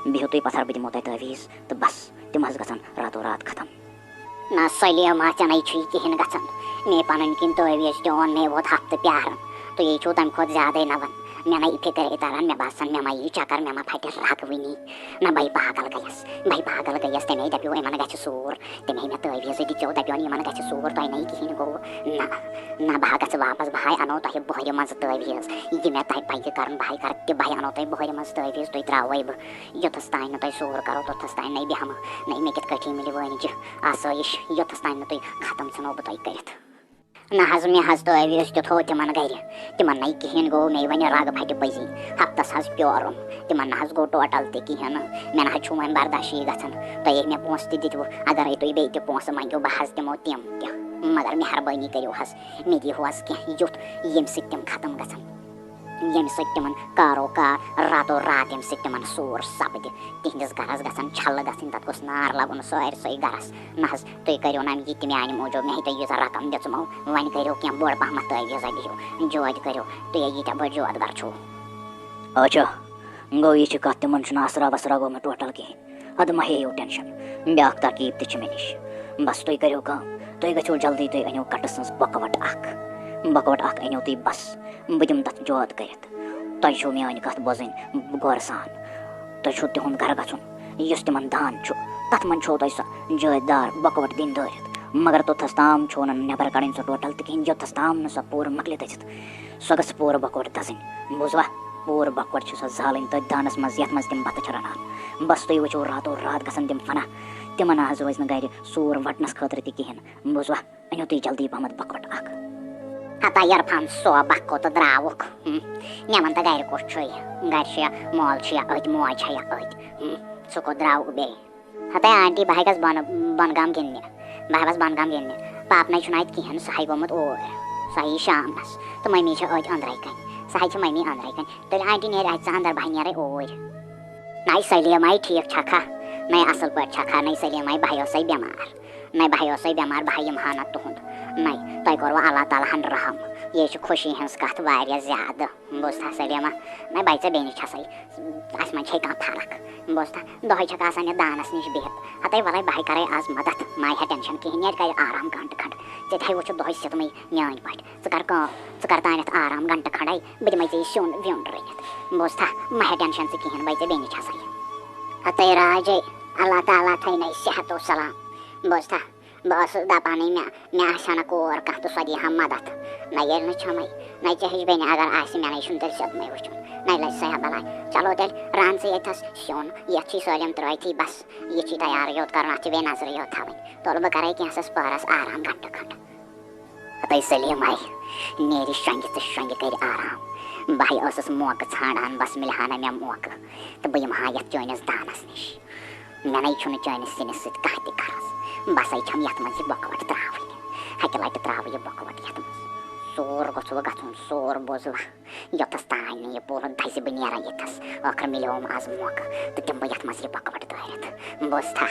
بِہِو تُہۍ پَتھر بہٕ دِمو تۄہہِ تٲویٖز تہٕ بَس تِم حظ گژھن راتو رات ختم. نہ سلیما ژےٚ چھُے کِہیٖنۍ گژھان مے پَنٕنۍ کِنۍ تٲویٖز تہِ اوٚن مے ووت ہفتہٕ پیاران تُہۍ یے چھُو تَمہِ کھۄتہٕ زیادَے نَوان مےٚ نہ فِکرے تَران مےٚ باسان مےٚ ما یی چکر مےٚ ما پھٹہِ رگ وٕنی نہ بَے پاگل گٔیَس تَمے دَپیو یِمن گژھِ سوٗر تَمے مےٚ تٲویٖزٕ دِژیو دَپیون یِمن گژھِ سوٗر تۄہہِ نَے کِہیٖنۍ گوٚو نہ بہٕ ہا گژھٕ واپس بہٕ ہاے اَنو تۄہہِ بۄہرِ منٛز تٲویٖز یہِ مےٚ تۄہہِ پَزِ کَرُن بہٕ ہاے کَرٕ تہِ بہٕ ہاے اَنو تۄہہِ بۄہرِ منٛز تٲویٖز تُہۍ ترٛاوَے بہٕ یوٚتَس تانۍ نہٕ تۄہہِ سوٗر کَرو توٚتَس تانۍ نَے بیٚہمہٕ نَے مےٚ کِتھ کٲٹھی مِلہِ وٲنِجہِ آسٲیِش یوٚتَس تانۍ نہٕ تُہۍ ختم ژھٕنو بہٕ تۄہہِ کٔرِتھ نہ حظ مےٚ حظ تٲویٖز تہِ تھوٚو تِمن گرِ تِمن نَے کِہیٖنۍ گوٚو مے وۄنۍ رگ پھٹہِ پٔزی ہفتس حظ پیورُم تِمن نہ حظ گوٚو ٹوٹل تہِ کِہیٖنۍ نہٕ مےٚ نہ حظ چھُ وۄنۍ برداشی گژھان تۄہے مےٚ پونٛسہٕ تہِ دِتوٕ اگرے تُہۍ بیٚیہِ تہِ پونٛسہٕ منٛگِو بہٕ حظ دِمو تِم تہِ مگر مہربٲنی کٔرِو حظ مےٚ دِیِو حظ کینٛہہ یُتھ ییٚمہِ سۭتۍ تِم ختم گژھن ییٚمہِ سۭتۍ تِمن کارو کار راتو رات ییٚمہِ سۭتۍ تِمن سوٗر سپدِ تِہنٛدِس گرس گژھن چھلہٕ گژھٕنۍ تتھ گوٚژھ نار لگُن سٲرسٕے گرس نہ حظ تُہۍ کٔرِو نہ یہِ تہِ میانہِ موٗجوٗب مےٚ ہیٚتو ییٖژاہ رقم دِژمو وۄنۍ کٔرِو کینٛہہ بٔڑ پہمتھ تٲویٖزا دِیِو جوتہِ کٔرِو تُہۍ ییٖتیٛاہ بٔڑ جوت گر چھُو اچھا گوٚو یہِ چھِ کَتھ تِمن چھُنہٕ اَسرا وَسرا گوٚمُت ٹوٹل کِہیٖنۍ اَدٕ ما ہیٚیِو ٹٮ۪نشن بیٛاکھ ترکیٖب تہِ چھِ مےٚ نِش بس تُہۍ کٔرِو کٲم تُہۍ گٔژھِو جلدی تُہۍ أنِو کٹہٕ سٕنٛز بۄکوٹ اکھ أنِو تُہۍ بس بہٕ دِمہٕ تتھ جوت کٔرِتھ تۄہہِ چھو میٲنۍ کتھ بوزٕنۍ غورٕ سان تۄہہِ چھُو تِہُنٛد گرٕ گژھُن یُس تِمن دان چھُ تتھ منٛز چھو تۄہہِ سۄ جٲدۍ دار بۄکوٹ دِنۍ دٲرِتھ مگر توٚتتھس تام چھو نہٕ نٮ۪بر کڑٕنۍ سۄ ٹوٹل تہِ کِہیٖنۍ یوٚتتھس تام نہٕ سۄ پوٗرٕ مۄکلہِ دٔزِتھ سۄ گٔژھ پوٗرٕ بۄکوٹ دَزٕنۍ بوٗزوا پوٗرٕ بۄکوٹ چھِ سۄ زالٕنۍ تٔتھۍ دانس منٛز یتھ منٛز تِم بتہٕ چھِ رنان بس تُہۍ وٕچھِو راتو رات گژھن تِم فنا تِمن نہ حظ روزِ نہٕ گرِ سوٗر وٹنس خٲطرٕ تہِ کِہیٖنۍ بوٗزوا أنِو تُہۍ جلدی پہمتھ بۄکوٹ اکھ ہتا عرفان سو بکھو تہٕ درٛاوُکھ مےٚ وَن تہٕ گرِ کُس چھُے گرِ چھُ یا مول چھُ یا أتۍ موج چھےٚ یا أتۍ سُہ کوٚت درٛاوُکھ بیٚیہِ ہتا آنٹی بہٕ ہاے گژھٕ بۄنہٕ گام گِنٛدنہِ بہٕ ہاے بۄنہٕ گام گِنٛدنہِ پاپنٕے چھُنہٕ اَتہِ کِہیٖنۍ سُہ ہاے گوٚمُت اوٗرۍ سُہ یی شامنس تہٕ مٔمی چھِ أتۍ أنٛدرَے کَنۍ سۄ حظ چھِ مٔمی أنٛدرَے کَنۍ تیٚلہِ آنٹی نیرِ اَتہِ ژٕ اَندر بہٕ نیرے اوٗرۍ نَے سلیماے ٹھیٖک چھکھا نَے اَصٕل پٲٹھۍ چھکھا نَے سلیماے بہٕ ہاے ٲسَے بٮ۪مار نَے بہٕ ہاے ٲسَے بٮ۪مار بہٕ ہاے یِمہٕ ہا نہٕ تُہُنٛد نَے تۄہہِ کوٚروٕ اللہ تعالیٰ ہن رحم یے چھِ خوشی ہٕنٛز کَتھ واریاہ زیادٕ بوٗزتھا سلیما نَے بَے ژےٚ بیٚنہِ چھسَے اَسہِ منٛز چھے کانٛہہ فرق بوٗزتھا دۄہَے چھکھ آسان یَتھ دانَس نِش بِہِتھ ہَتے وَلَے بہٕ ہاے کَرَے آز مدد مَے ہا ٹٮ۪نشَن کِہیٖنۍ نیرِ کَرِ آرام گھنٹہٕ کھنٛڈ ژےٚ تہِ ہے وٕچھُتھ دۄہَے سِتمٕے میٛٲنۍ پٲٹھۍ ژٕ کَر کٲم ژٕ کَر تانٮ۪تھ آرام گھنٹہٕ کھنٛڈَے بہٕ دِمَے ژےٚ یہِ سیُن ویُن رٔنِتھ بوٗزتھا مَہ ہےٚ ٹٮ۪نشَن ژٕ کِہیٖنۍ بَے ژےٚ بیٚنہِ چھسَے ہَتے راجے اللہ تعالیٰ تھٲینَے صحت و سلام بوٗزتھا بہٕ ٲسٕس دَپانٕے مےٚ آسہِ ہا نہٕ کوٗر کانٛہہ تہٕ سۄ دی ہا مدد نَے ییٚلہِ نہٕ چھَمٕے نَے ژےٚ ہِش بیٚنہِ اگر آسہِ مےٚ نَے چھُنہٕ تیٚلہِ سیوٚدمُے وٕچھُن نَے لَجہِ سا بلاے چلو تیٚلہِ رَن ژٕ ییٚتھَس سیُن یَتھ چھی سٲلِم ترٛٲیتھٕے بَس یہِ چھی تیارٕے یوت کَرُن اَتھ چھِ بیٚیہِ نظرٕے یوت تھاوٕنۍ تُلہٕ بہٕ کَرَے کینٛژھس پٔہرَس آرام گھنٹہٕ کھنٛڈ ہَتے سلیماے نیرِ شۄنٛگہِ تہٕ شۄنٛگہِ کَرِ آرام بہٕ ہَے ٲسٕس موقعہٕ ژھانٛڈان بَس مِلہِ ہا نہٕ مےٚ موقعہٕ تہٕ بہٕ یِمہٕ ہا یَتھ چٲنِس دانَس نِش مےٚ نَے چھُنہٕ چٲنِس سِنِس سۭتۍ کانٛہہ تہِ غرض بَسَے چھَم یَتھ منٛز یہِ بۄکوٹ ترٛاوٕنۍ اَکہِ لَٹہِ ترٛاوٕ یہِ بۄکوٹ یَتھ منٛز سوٗر گوٚژھوٕ گژھُن سوٗر بوٗزوا یوٚتَس تانۍ نہٕ یہِ پوٗرٕ دَزِ بہٕ نیران ییٚتھَس ٲخٕر مِلیوم آز موقعہٕ تہٕ دِمہٕ بہٕ یَتھ منٛز یہِ بۄکوٹ دٲرِتھ بوٗزتھا